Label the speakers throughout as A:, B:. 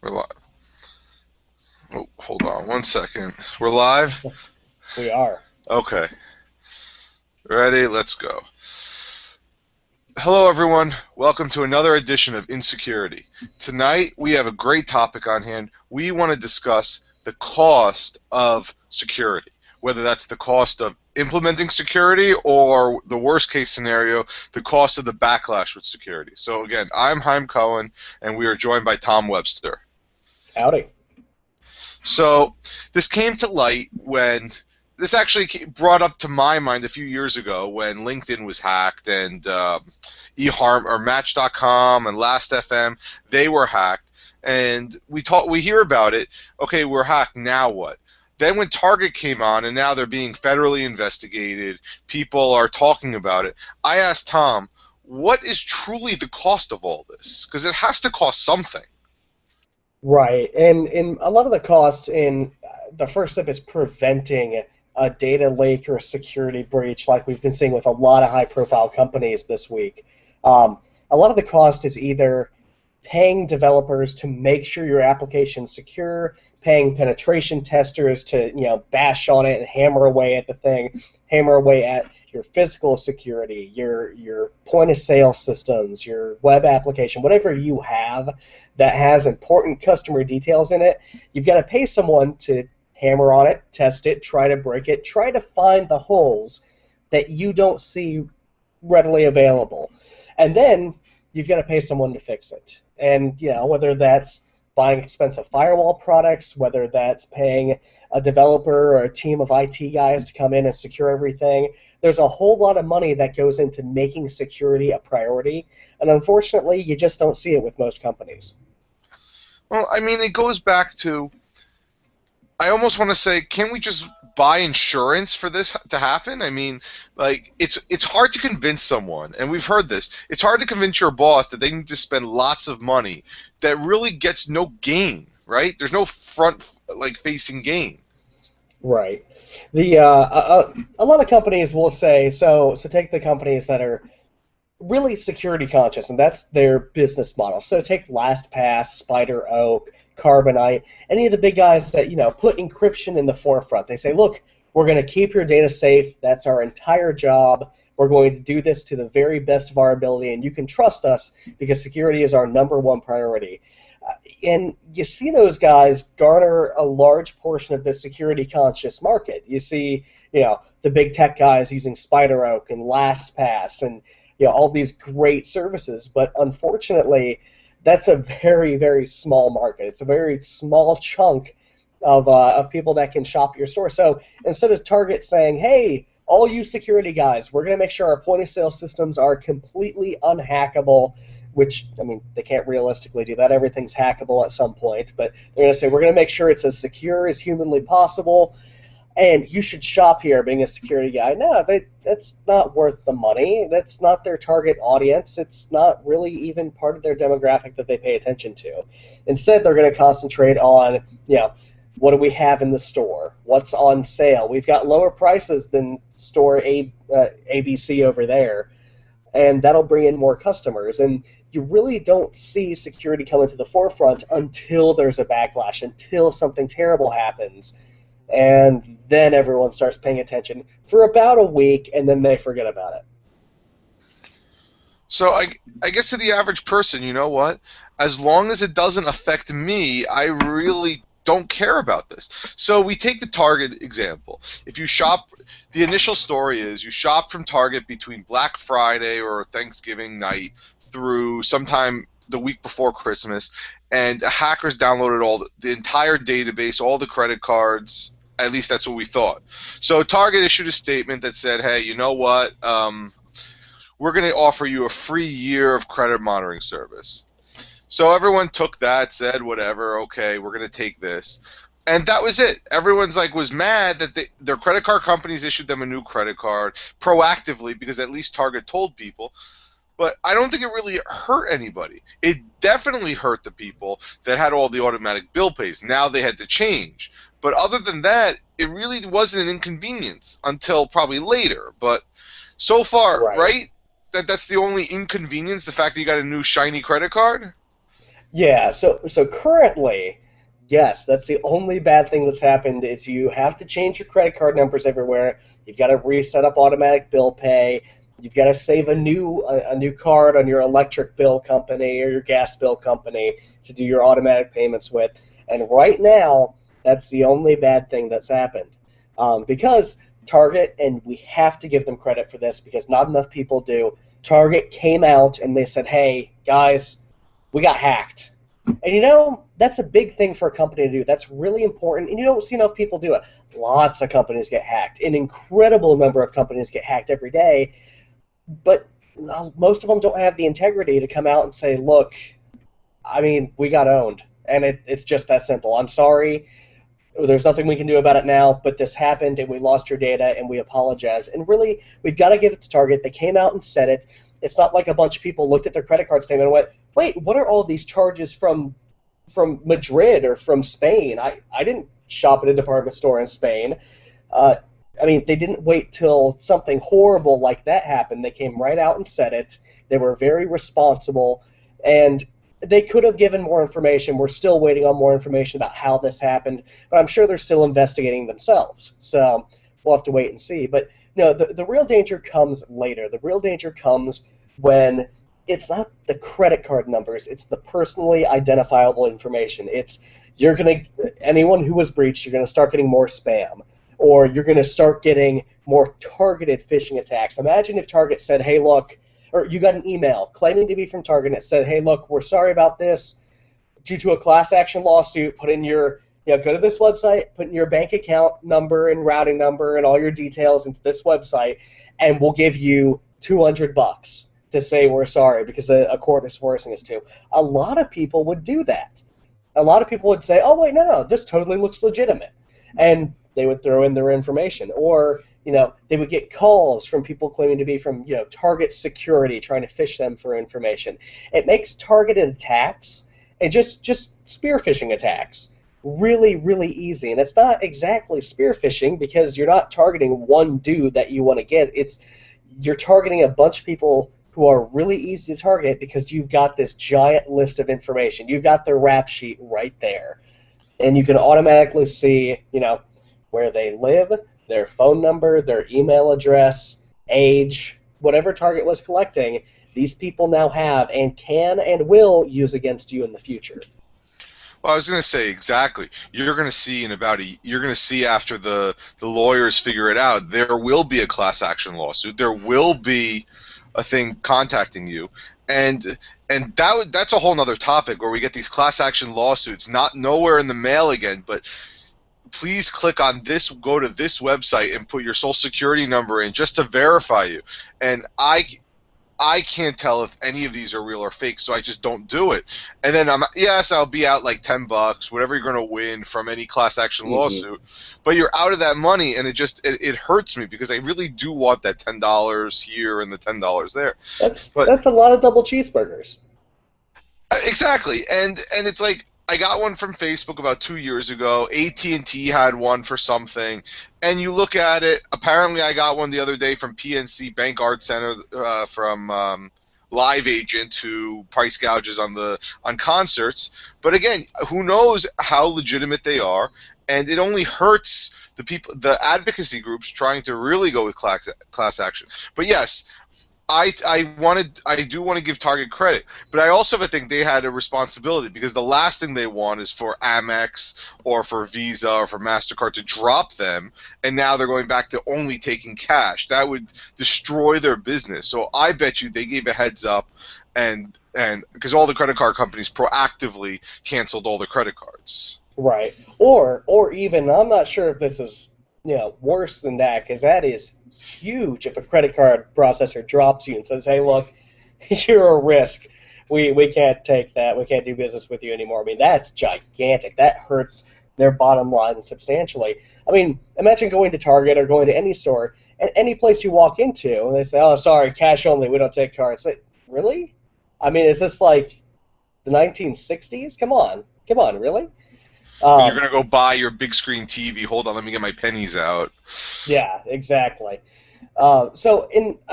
A: We're live. Oh, hold on one second. We're live?
B: We are.
A: Okay. Ready? Let's go. Hello, everyone. Welcome to another edition of inSecurity. Tonight, we have a great topic on hand. We want to discuss the cost of security, whether that's the cost of implementing security or the worst case scenario, the cost of the backlash with security. So, again, I'm Haim Cohen, and we are joined by Tom Webster.
B: Howdy.
A: So this came to light when this actually brought up to my mind a few years ago when LinkedIn was hacked and eHarm or Match.com and Last.fm, they were hacked, and we hear about it. Okay, we're hacked. Now what? Then when Target came on and now they're being federally investigated, people are talking about it. I asked Tom, what is truly the cost of all this? Because it has to cost something.
B: Right. And a lot of the cost in the first step is preventing a data leak or a security breach like we've been seeing with a lot of high profile companies this week. A lot of the cost is either paying developers to make sure your application's secure, paying penetration testers to bash on it and hammer away at the thing, hammer away at your physical security, your point of sale systems, your web application, whatever you have that has important customer details in it. You've got to pay someone to hammer on it, test it, try to break it, try to find the holes that you don't see readily available. And then you've got to pay someone to fix it. And whether that's buying expensive firewall products, whether that's paying a developer or a team of IT guys to come in and secure everything, there's a whole lot of money that goes into making security a priority. And unfortunately, you just don't see it with most companies.
A: Well, I mean, it goes back to I almost want to say, can we just buy insurance for this to happen? I mean, like it's hard to convince someone, and we've heard this. It's hard to convince your boss that they need to spend lots of money that really gets no gain, right? There's no front like facing gain.
B: Right. A lot of companies will say so. Take the companies that are really security conscious, and that's their business model. So take LastPass, Spider Oak, Carbonite, any of the big guys that put encryption in the forefront. They say, look, we're going to keep your data safe. That's our entire job. We're going to do this to the very best of our ability, and you can trust us because security is our number one priority. And you see those guys garner a large portion of the security conscious market. You see, the big tech guys using Spider Oak and LastPass and all these great services, but unfortunately, that's a very, very small market. It's a very small chunk of people that can shop at your store. So instead of Target saying, hey, all you security guys, we're going to make sure our point of sale systems are completely unhackable, which, I mean, they can't realistically do that. Everything's hackable at some point, but they're going to say, we're going to make sure it's as secure as humanly possible, and you should shop here being a security guy. No, that's not worth the money. That's not their target audience. It's not really even part of their demographic that they pay attention to. Instead, they're going to concentrate on, what do we have in the store? What's on sale? We've got lower prices than store ABC over there, and that'll bring in more customers. And you really don't see security come into the forefront until there's a backlash, until something terrible happens, and then everyone starts paying attention for about a week, and then they forget about it.
A: So I guess to the average person, you know what? As long as it doesn't affect me, I really don't care about this. So we take the Target example. If you shop, the initial story is you shop from Target between Black Friday or Thanksgiving night through sometime the week before Christmas, and hackers downloaded the entire database, all the credit cards. At least that's what we thought. So Target issued a statement that said, "Hey, you know what? We're going to offer you a free year of credit monitoring service." So everyone took that, said whatever, okay, we're going to take this. And that was it. Everyone's like was mad that their credit card companies issued them a new credit card proactively because at least Target told people. But I don't think it really hurt anybody. It definitely hurt the people that had all the automatic bill pays. Now they had to change. But other than that, it really wasn't an inconvenience until probably later. But so far,
B: Right.
A: right? That's the only inconvenience, the fact that you got a new shiny credit card?
B: Yeah, so currently, yes, that's the only bad thing that's happened is you have to change your credit card numbers everywhere. You've got to reset up automatic bill pay. You've got to save a new card on your electric bill company or your gas bill company to do your automatic payments with. And right now, that's the only bad thing that's happened. Because Target, and we have to give them credit for this because not enough people do. Target came out and they said, "Hey guys, we got hacked." And that's a big thing for a company to do. That's really important. And you don't see enough people do it. Lots of companies get hacked. An incredible number of companies get hacked every day. But most of them don't have the integrity to come out and say, look, I mean, we got owned. And it's just that simple. I'm sorry. There's nothing we can do about it now, but this happened and we lost your data and we apologize. And really, we've got to give it to Target. They came out and said it. It's not like a bunch of people looked at their credit card statement and went, wait, what are all these charges from Madrid or from Spain? I didn't shop at a department store in Spain. Uh, I mean, they didn't wait till something horrible like that happened. They came right out and said it. They were very responsible, and they could have given more information. We're still waiting on more information about how this happened, but I'm sure they're still investigating themselves. So we'll have to wait and see. But no, the real danger comes later. The real danger comes when it's not the credit card numbers, it's the personally identifiable information. It's anyone who was breached, you're gonna start getting more spam, or you're gonna start getting more targeted phishing attacks. Imagine if Target said, "Hey, look," or you got an email claiming to be from Target and it said, "Hey, look, we're sorry about this. Due to a class action lawsuit, put in your, go to this website, put in your bank account number and routing number and all your details into this website, and we'll give you $200 to say we're sorry because a court is forcing us to." A lot of people would do that. A lot of people would say, "Oh wait, no, this totally looks legitimate," and they would throw in their information, or they would get calls from people claiming to be from Target security trying to phish them for information. It makes targeted attacks and just spear phishing attacks really, really easy. And it's not exactly spear phishing because you're not targeting one dude that you want to get. You're targeting a bunch of people who are really easy to target because you've got this giant list of information. You've got their rap sheet right there. And you can automatically see, where they live, their phone number, their email address, age, whatever Target was collecting, these people now have and can and will use against you in the future.
A: Well, I was going to say exactly. You're going to see you're going to see after the lawyers figure it out, there will be a class action lawsuit. There will be a thing contacting you, and that's a whole nother topic where we get these class action lawsuits, not nowhere in the mail again, but please click on this, go to this website and put your social security number in just to verify you. And I can't tell if any of these are real or fake, so I just don't do it. And then I'll be out like $10, whatever you're going to win from any class action lawsuit, but you're out of that money, and it hurts me because I really do want that $10 here and the $10 there.
B: That's a lot of double cheeseburgers.
A: Exactly, and it's like I got one from Facebook about 2 years ago. AT&T had one for something, and you look at it. Apparently, I got one the other day from PNC Bank Art Center from Live Agent who price gouges on concerts. But again, who knows how legitimate they are? And it only hurts the people, the advocacy groups trying to really go with class action. But yes, I do want to give Target credit, but I also think they had a responsibility because the last thing they want is for Amex or for Visa or for MasterCard to drop them, and now they're going back to only taking cash. That would destroy their business. So I bet you they gave a heads up, and because all the credit card companies proactively canceled all the credit cards.
B: Right. Or even, I'm not sure if this is worse than that, because that is huge if a credit card processor drops you and says, "Hey, look, you're a risk. We can't take that. We can't do business with you anymore." I mean, that's gigantic. That hurts their bottom line substantially. I mean, imagine going to Target or going to any store, and any place you walk into, and they say, "Oh, sorry, cash only. We don't take cards." Like, really? I mean, is this like the 1960s? Come on, really?
A: When you're gonna go buy your big screen TV, hold on, let me get my pennies out.
B: Yeah, exactly. I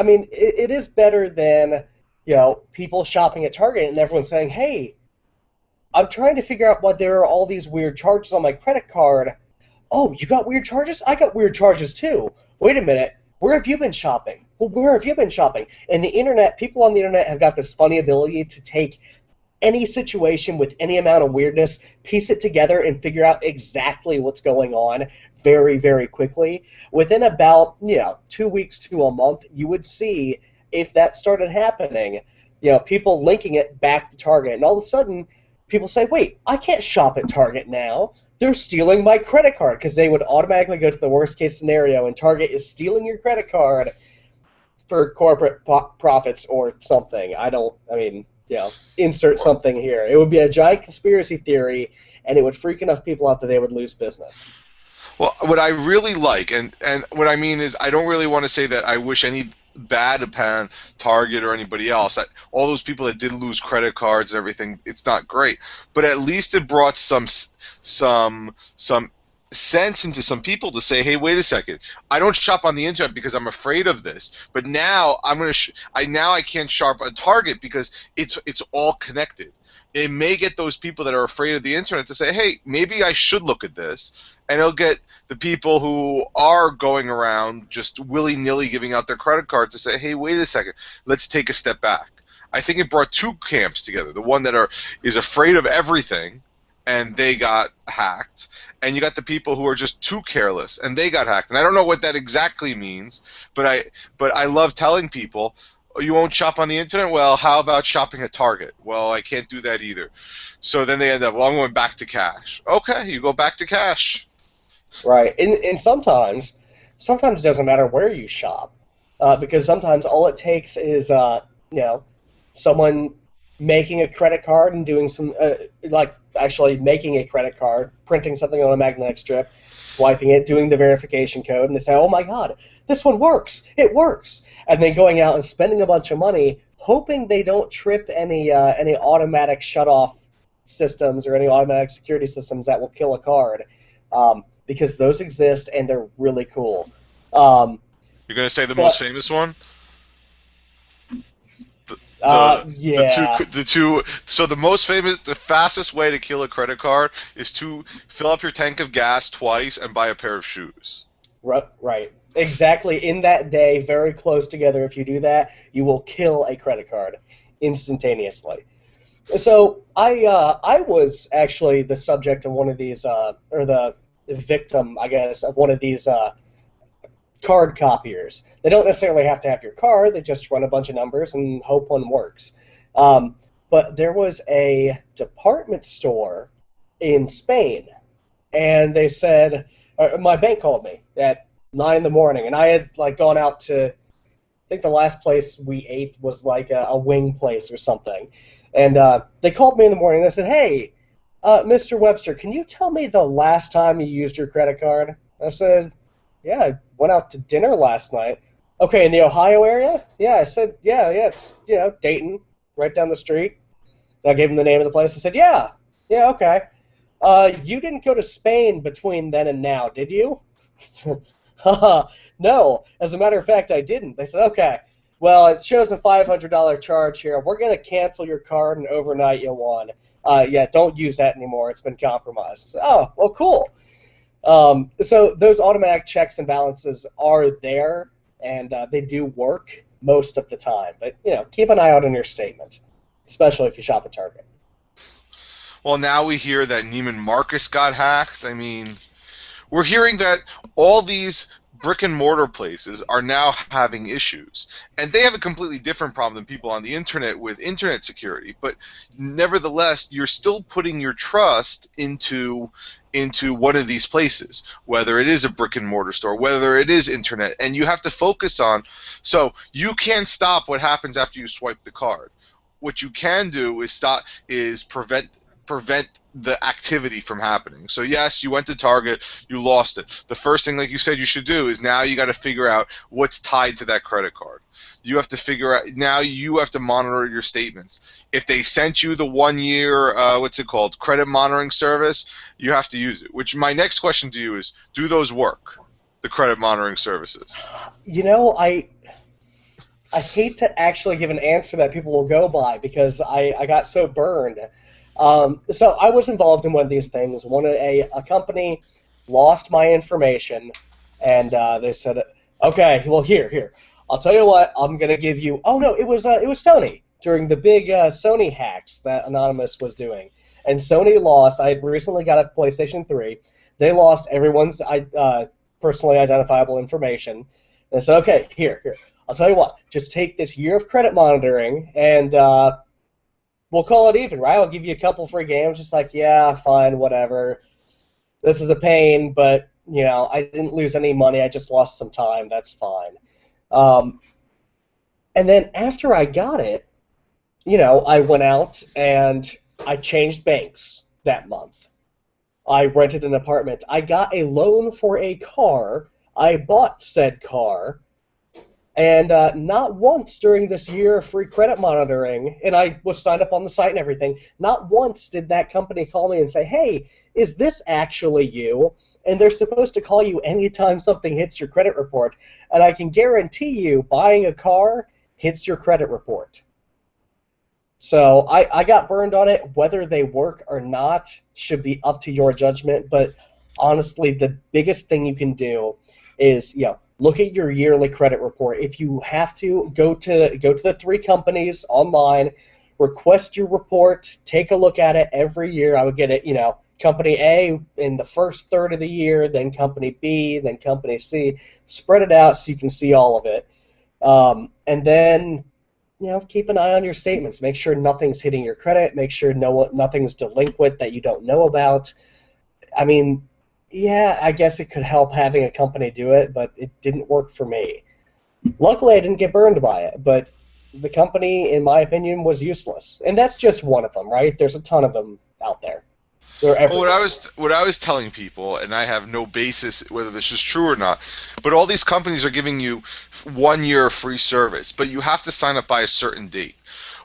B: mean, it is better than people shopping at Target and everyone saying, "Hey, I'm trying to figure out why there are all these weird charges on my credit card. Oh, you got weird charges? I got weird charges too. Wait a minute. Where have you been shopping? Well, where have you been shopping? And the internet, people on the internet have got this funny ability to take any situation with any amount of weirdness, piece it together, and figure out exactly what's going on very, very quickly. Within about 2 weeks to a month, you would see if that started happening. People linking it back to Target, and all of a sudden, people say, "Wait, I can't shop at Target now. They're stealing my credit card," because they would automatically go to the worst case scenario, and Target is stealing your credit card for corporate profits or something. Insert something here. It would be a giant conspiracy theory, and it would freak enough people out that they would lose business.
A: Well, what I really like, and what I mean is, I don't really want to say that I wish any bad upon Target or anybody else. All those people that did lose credit cards and everything, it's not great. But at least it brought some sense into some people to say, hey, wait a second, I don't shop on the internet because I'm afraid of this, but now I can't shop at Target because it's all connected. It may get those people that are afraid of the internet to say, hey, maybe I should look at this, and it'll get the people who are going around just willy-nilly giving out their credit card to say, hey, wait a second, let's take a step back. I think it brought two camps together, the one that is afraid of everything, and they got hacked, and you got the people who are just too careless, and they got hacked. And I don't know what that exactly means, but I love telling people, oh, you won't shop on the internet? Well, how about shopping at Target? Well, I can't do that either. So then they end up, well, I'm going back to cash. Okay, you go back to cash.
B: Right, and sometimes it doesn't matter where you shop, because sometimes all it takes is someone making a credit card and doing some actually making a credit card, printing something on a magnetic strip, swiping it, doing the verification code, and they say, oh my god, this one works, it works, and then going out and spending a bunch of money hoping they don't trip any automatic shut-off systems or any automatic security systems that will kill a card, because those exist and they're really cool.
A: You're going to say the most famous one?
B: Yeah.
A: So the most famous, the fastest way to kill a credit card is to fill up your tank of gas twice and buy a pair of shoes.
B: Right. Exactly. In that day, very close together. If you do that, you will kill a credit card instantaneously. So I was actually the subject of one of these, or the victim, I guess, of one of these card copiers. They don't necessarily have to have your card. They just run a bunch of numbers and hope one works. But there was a department store in Spain, and they said, my bank called me at 9 in the morning, and I had gone out to, I think the last place we ate was a wing place or something. And they called me in the morning and they said, hey, Mr. Webster, can you tell me the last time you used your credit card? I said, yeah, I went out to dinner last night. Okay, in the Ohio area? Yeah, I said, yeah, it's, Dayton, right down the street. And I gave him the name of the place. I said, yeah, okay. You didn't go to Spain between then and now, did you? Haha, no. As a matter of fact, I didn't. They said, okay, well, it shows a $500 charge here. We're going to cancel your card and overnight you one. Yeah, don't use that anymore. It's been compromised. So, oh, well, cool. So those automatic checks and balances are there, and they do work most of the time. But, keep an eye out on your statement, especially if you shop at Target.
A: Well, now we hear that Neiman Marcus got hacked. I mean, we're hearing that all these brick-and-mortar places are now having issues. And they have a completely different problem than people on the internet with internet security. But nevertheless, you're still putting your trust into one of these places, whether it is a brick-and-mortar store, whether it is internet, and you have to focus on. So you can't stop what happens after you swipe the card. What you can do is prevent the activity from happening. So yes, you went to Target, you lost it. The first thing, like you said, you should do is now you got to figure out what's tied to that credit card. You have to figure out, now you have to monitor your statements. If they sent you the 1 year, what's it called, credit monitoring service, you have to use it. Which my next question to you is, do those work, the credit monitoring services?
B: I hate to actually give an answer that people will go by because I got so burned. So I was involved in one of these things. A company lost my information, and they said, "Okay, well here, I'll tell you what. I'm gonna give you." Oh no, it was Sony during the big Sony hacks that Anonymous was doing, and Sony lost. I had recently got a PlayStation 3. They lost everyone's personally identifiable information. And I said, "Okay, here. I'll tell you what. Just take this year of credit monitoring and." We'll call it even, right? I'll give you a couple free games. Just like, yeah, fine, whatever. This is a pain, but I didn't lose any money. I just lost some time. That's fine. Um, and then after I got it, I went out and I changed banks that month. I rented an apartment. I got a loan for a car. I bought said car. And not once during this year of free credit monitoring, and I was signed up on the site and everything, not once did that company call me and say, hey, is this actually you? And they're supposed to call you anytime something hits your credit report. And I can guarantee you buying a car hits your credit report. So I got burned on it. Whether they work or not should be up to your judgment. But honestly, the biggest thing you can do is, look at your yearly credit report. If you have to, go to the three companies online, request your report, take a look at it every year. I would get it, Company A in the first third of the year, then Company B, then Company C. Spread it out so you can see all of it. And then, keep an eye on your statements. Make sure nothing's hitting your credit. Make sure nothing's delinquent that you don't know about. I mean, yeah, I guess it could help having a company do it, but it didn't work for me. Luckily, I didn't get burned by it, but the company, in my opinion, was useless. And that's just one of them, right? There's a ton of them out there. They're
A: Well,
B: everywhere.
A: what I was telling people, and I have no basis whether this is true or not, but all these companies are giving you 1 year of free service, but you have to sign up by a certain date.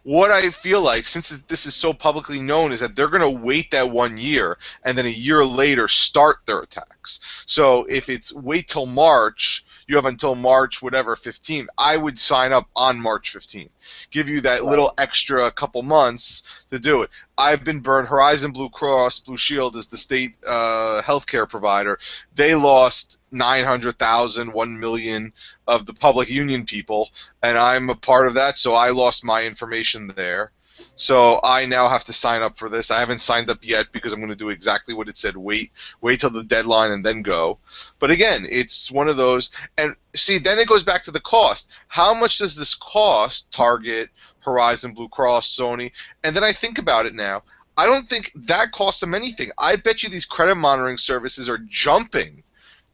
A: What I feel like, since this is so publicly known, is that they're going to wait that 1 year and then a year later start their attacks. So if it's wait till March, you have until March whatever 15th. I would sign up on March 15th. Give you that
B: Right.
A: little extra couple months to do it. I've been burned. Horizon Blue Cross Blue Shield is the state healthcare provider. They lost 900,000, 1 million of the public union people, and I'm a part of that, so I lost my information there. So I now have to sign up for this. I haven't signed up yet because I'm going to do exactly what it said. Wait till the deadline and then go. But again, it's one of those. And see, then it goes back to the cost. How much does this cost Target, Horizon, Blue Cross, Sony? And then I think about it now. I don't think that costs them anything. I bet you these credit monitoring services are jumping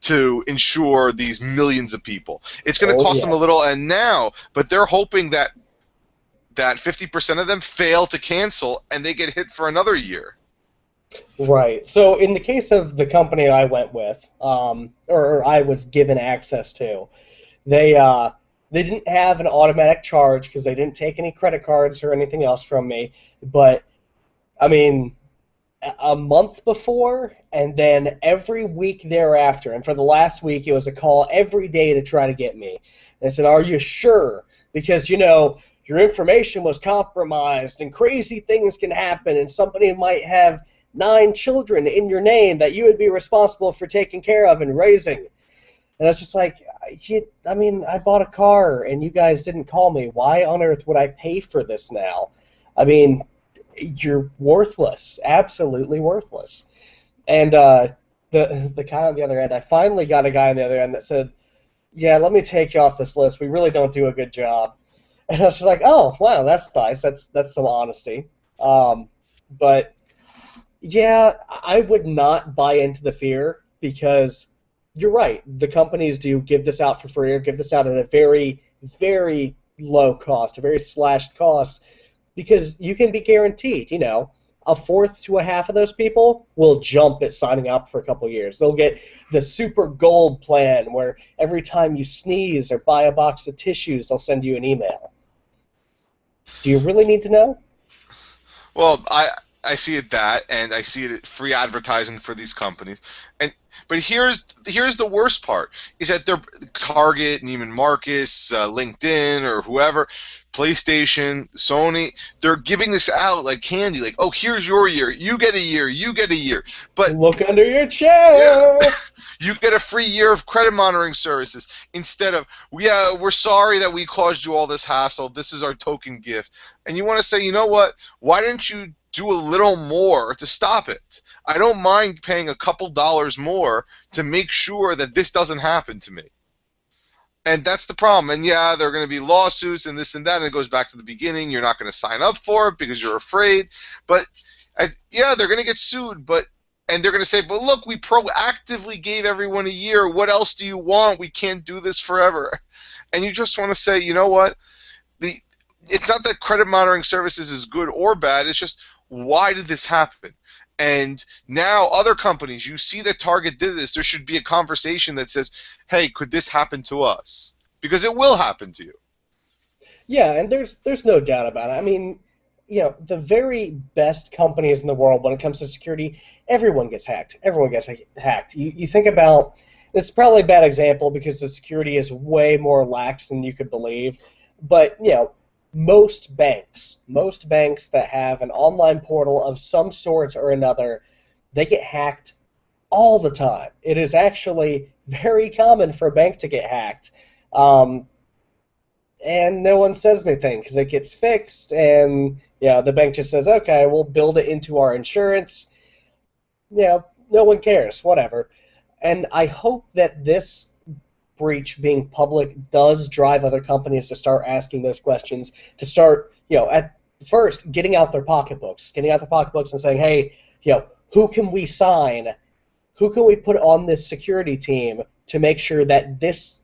A: to insure these millions of people. It's going to
B: Oh,
A: cost them a little,
B: yes.
A: and now, but they're hoping that 50% of them fail to cancel and they get hit for another year.
B: Right. So in the case of the company I went with, or I was given access to, they didn't have an automatic charge because they didn't take any credit cards or anything else from me. But I mean, a month before, and then every week thereafter, and for the last week, it was a call every day to try to get me. And I said, "Are you sure? Because your information was compromised, and crazy things can happen, and somebody might have 9 children in your name that you would be responsible for taking care of and raising." And I was just like, I mean, I bought a car, and you guys didn't call me. Why on earth would I pay for this now? I mean, you're worthless, absolutely worthless. And the guy on the other end, I finally got a guy on the other end that said, "Yeah, let me take you off this list. We really don't do a good job." And I was just like, "Oh, wow, that's nice. That's some honesty." But yeah, I would not buy into the fear because you're right. The companies do give this out for free or give this out at a very, very low cost, a very slashed cost, because you can be guaranteed, a fourth to a half of those people will jump at signing up for a couple years. They'll get the super gold plan where every time you sneeze or buy a box of tissues, they'll send you an email. Do you really need to know?
A: Well, I see it that, and I see it free advertising for these companies. And but here's the worst part is that they're Target, Neiman Marcus, LinkedIn, or whoever, PlayStation, Sony. They're giving this out like candy, like, oh, here's your year, you get a year, you get a year. But
B: Look under your
A: yeah,
B: chair.
A: you get a free year of credit monitoring services instead of, yeah, we're sorry that we caused you all this hassle. This is our token gift. And you want to say, you know what? Why didn't you do a little more to stop it? I don't mind paying a couple dollars more to make sure that this doesn't happen to me. And that's the problem. And yeah, there are going to be lawsuits and this and that, and it goes back to the beginning. You're not going to sign up for it because you're afraid. But yeah, they're going to get sued, and they're going to say, but look, we proactively gave everyone a year. What else do you want? We can't do this forever. And you just want to say, you know what? It's not that credit monitoring services is good or bad. It's just, why did this happen? And now other companies, you see that Target did this, there should be a conversation that says, hey, could this happen to us? Because it will happen to you.
B: Yeah, and there's no doubt about it. I mean, the very best companies in the world when it comes to security, everyone gets hacked. Everyone gets hacked. You think about, it's probably a bad example because the security is way more lax than you could believe, but most banks that have an online portal of some sort or another, they get hacked all the time. It is actually very common for a bank to get hacked. And no one says anything because it gets fixed, and the bank just says, okay, we'll build it into our insurance. No one cares, whatever. And I hope that this breach being public does drive other companies to start asking those questions, to start, at first getting out their pocketbooks and saying, hey, who can we sign? Who can we put on this security team to make sure that this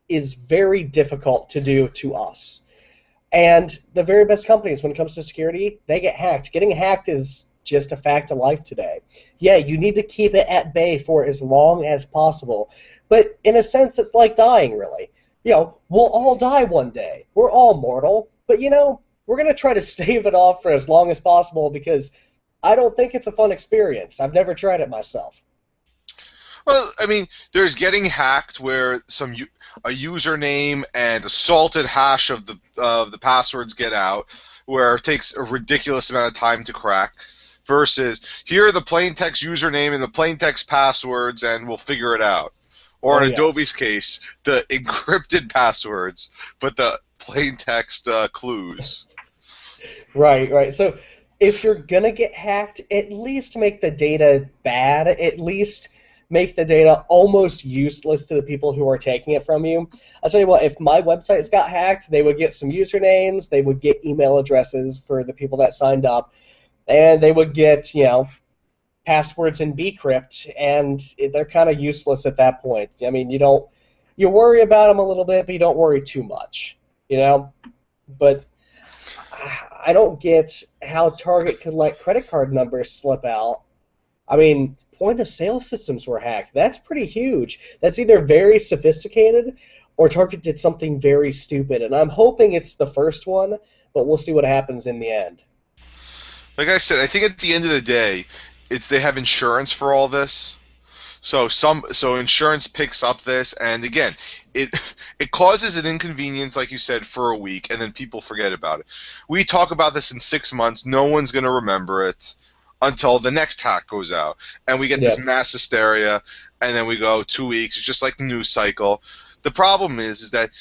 B: is very difficult to do to us? And the very best companies, when it comes to security, they get hacked. Getting hacked is just a fact of life today. Yeah, you need to keep it at bay for as long as possible. But in a sense, it's like dying, really. We'll all die one day. We're all mortal. But, we're going to try to stave it off for as long as possible because I don't think it's a fun experience. I've never tried it myself.
A: Well, I mean, there's getting hacked where a username and a salted hash of the passwords get out, where it takes a ridiculous amount of time to crack, versus here are the plain text username and the plain text passwords, and we'll figure it out. Or in Adobe's case, the encrypted passwords, but the plain text clues.
B: Right. So if you're going to get hacked, at least make the data bad. At least make the data almost useless to the people who are taking it from you. I'll tell you what, if my websites got hacked, they would get some usernames, they would get email addresses for the people that signed up, and they would get, passwords in bcrypt, and they're kind of useless at that point. I mean, you worry about them a little bit, but you don't worry too much, But I don't get how Target could let credit card numbers slip out. I mean, point-of-sale systems were hacked. That's pretty huge. That's either very sophisticated or Target did something very stupid, and I'm hoping it's the first one, but we'll see what happens in the end.
A: Like I said, I think at the end of the day, they have insurance for all this. So insurance picks up this, and again, it causes an inconvenience, like you said, for a week, and then people forget about it. We talk about this in 6 months. No one's going to remember it until the next hack goes out, and we get this mass hysteria, and then we go 2 weeks. It's just like the news cycle. The problem is that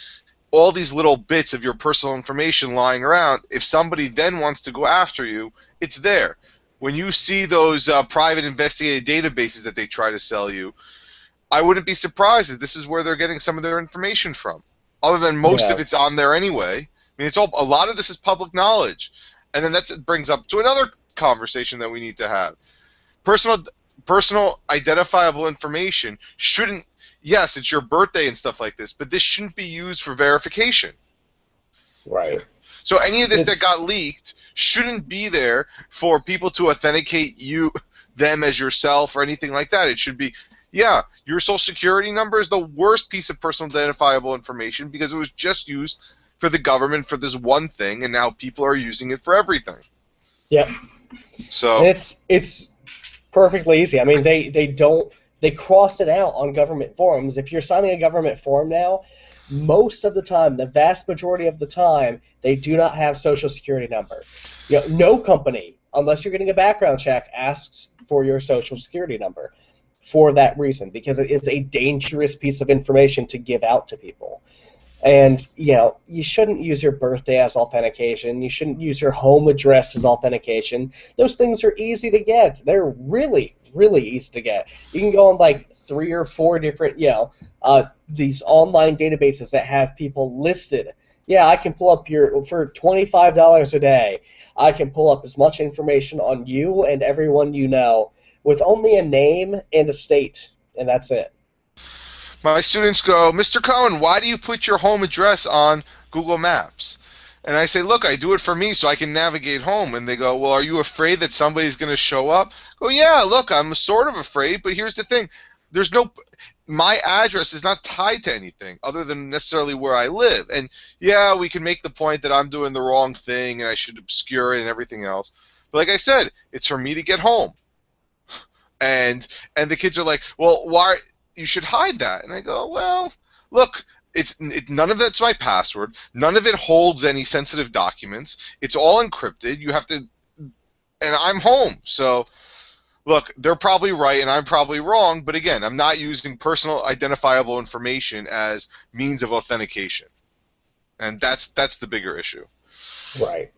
A: all these little bits of your personal information lying around, if somebody then wants to go after you, it's there. When you see those private investigative databases that they try to sell you, I wouldn't be surprised if this is where they're getting some of their information from. Other than most of it's on there anyway. I mean, a lot of this is public knowledge, and then that brings up to another conversation that we need to have. Personal identifiable information shouldn't. Yes, it's your birthday and stuff like this, but this shouldn't be used for verification.
B: Right.
A: So any of this that got leaked shouldn't be there for people to authenticate them as yourself or anything like that. It should be, your social security number is the worst piece of personal identifiable information because it was just used for the government for this one thing, and now people are using it for everything.
B: Yep.
A: So,
B: And it's perfectly easy. I mean, they cross it out on government forms. If you're signing a government form now, most of the time, the vast majority of the time, they do not have social security number. No company, unless you're getting a background check, asks for your social security number for that reason, because it is a dangerous piece of information to give out to people. And you shouldn't use your birthday as authentication. You shouldn't use your home address as authentication. Those things are easy to get. They're really, really easy to get. You can go on like 3 or 4 different, these online databases that have people listed. Yeah, I can pull up for $25 a day. I can pull up as much information on you and everyone you know with only a name and a state, and that's it.
A: my students go, Mr. Cohen, why do you put your home address on Google Maps? And I say, look, I do it for me so I can navigate home. And they go, well, are you afraid that somebody's going to show up? I go, yeah, look, I'm sort of afraid, but here's the thing. There's no, my address is not tied to anything other than necessarily where I live. And yeah, we can make the point that I'm doing the wrong thing and I should obscure it and everything else. But like I said, it's for me to get home. And the kids are like, well, why you should hide that? And I go, well, look, none of that's my password. None of it holds any sensitive documents. It's all encrypted. You have to, and I'm home. So, look, they're probably right and I'm probably wrong. But again, I'm not using personal identifiable information as means of authentication, and that's the bigger issue.
B: Right.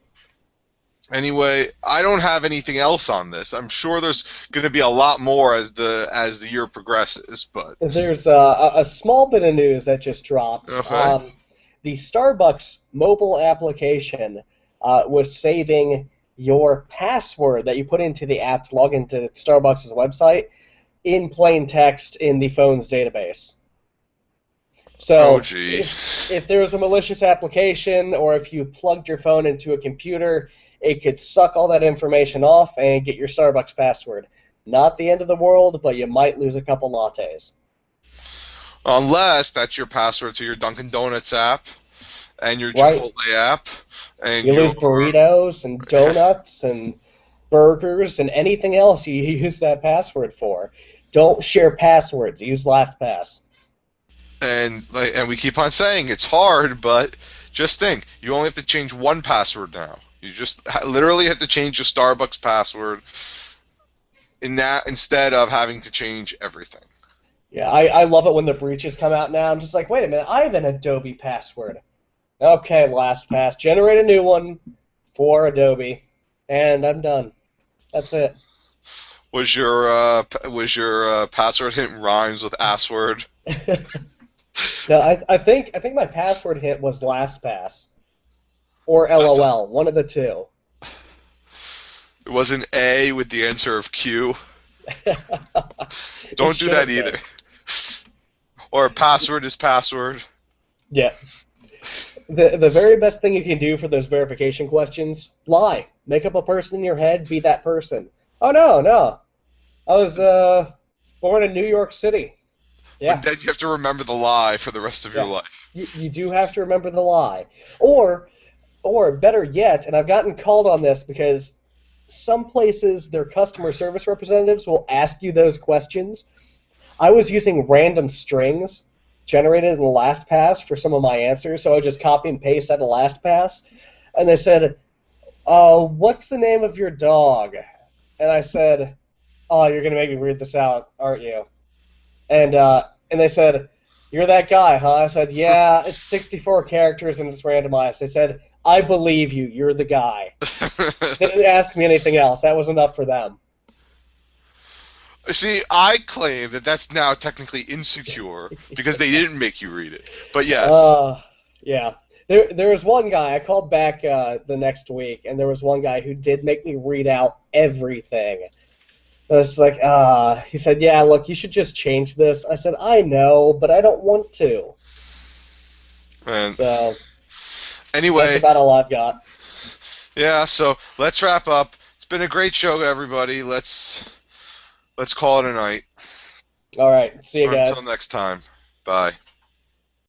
A: Anyway, I don't have anything else on this. I'm sure there's going to be a lot more as the year progresses, but
B: There's a small bit of news that just dropped.
A: okay.
B: The Starbucks mobile application was saving your password that you put into the app to log into Starbucks' website in plain text in the phone's database. So
A: Oh gee.
B: if there was a malicious application or if you plugged your phone into a computer, it could suck all that information off and get your Starbucks password. Not the end of the world, but you might lose a couple lattes.
A: Unless that's your password to your Dunkin' Donuts app and your
B: Right?
A: Chipotle app and
B: You
A: your
B: lose burritos and donuts and burgers and anything else you use that password for. Don't share passwords. Use LastPass.
A: and we keep on saying it's hard, but just think, you only have to change one password now. You just literally have to change your Starbucks password in that instead of having to change everything.
B: Yeah, I love it when the breaches come out now. I'm just like, wait a minute, I have an Adobe password. Okay, LastPass. Generate a new one for Adobe, and I'm done. That's it.
A: Was your password hint rhymes with assword?
B: No, I think my password hint was LastPass or
A: That's
B: LOL, one of the two.
A: It was an A with the answer of Q.
B: It
A: Don't do
B: should
A: that
B: have
A: either.
B: been.
A: Or password is password.
B: Yeah. The very best thing you can do for those verification questions, lie. Make up a person in your head, be that person. Oh no. I was born in New York City.
A: But
B: Yeah.
A: then you have to remember the lie for the rest of your
B: Yeah.
A: life.
B: You do have to remember the lie. Or better yet, and I've gotten called on this because some places their customer service representatives will ask you those questions. I was using random strings generated in LastPass for some of my answers, so I would just copy and paste out of LastPass. And they said, what's the name of your dog? And I said, oh, you're going to make me read this out, aren't you? And they said, you're that guy, huh? I said, yeah, it's 64 characters and it's randomized. They said, I believe you. You're the guy. They didn't ask me anything else. That was enough for them.
A: See, I claim that that's now technically insecure because they didn't make you read it. But yes.
B: Yeah. There was one guy, I called back the next week, and there was one guy who did make me read out everything. I was like, he said, yeah, look, you should just change this. I said, I know, but I don't want to.
A: And
B: So
A: anyway,
B: that's about all I've got.
A: yeah, so let's wrap up. It's been a great show, everybody. Let's call it a night.
B: All right. See you guys.
A: Until next time. Bye.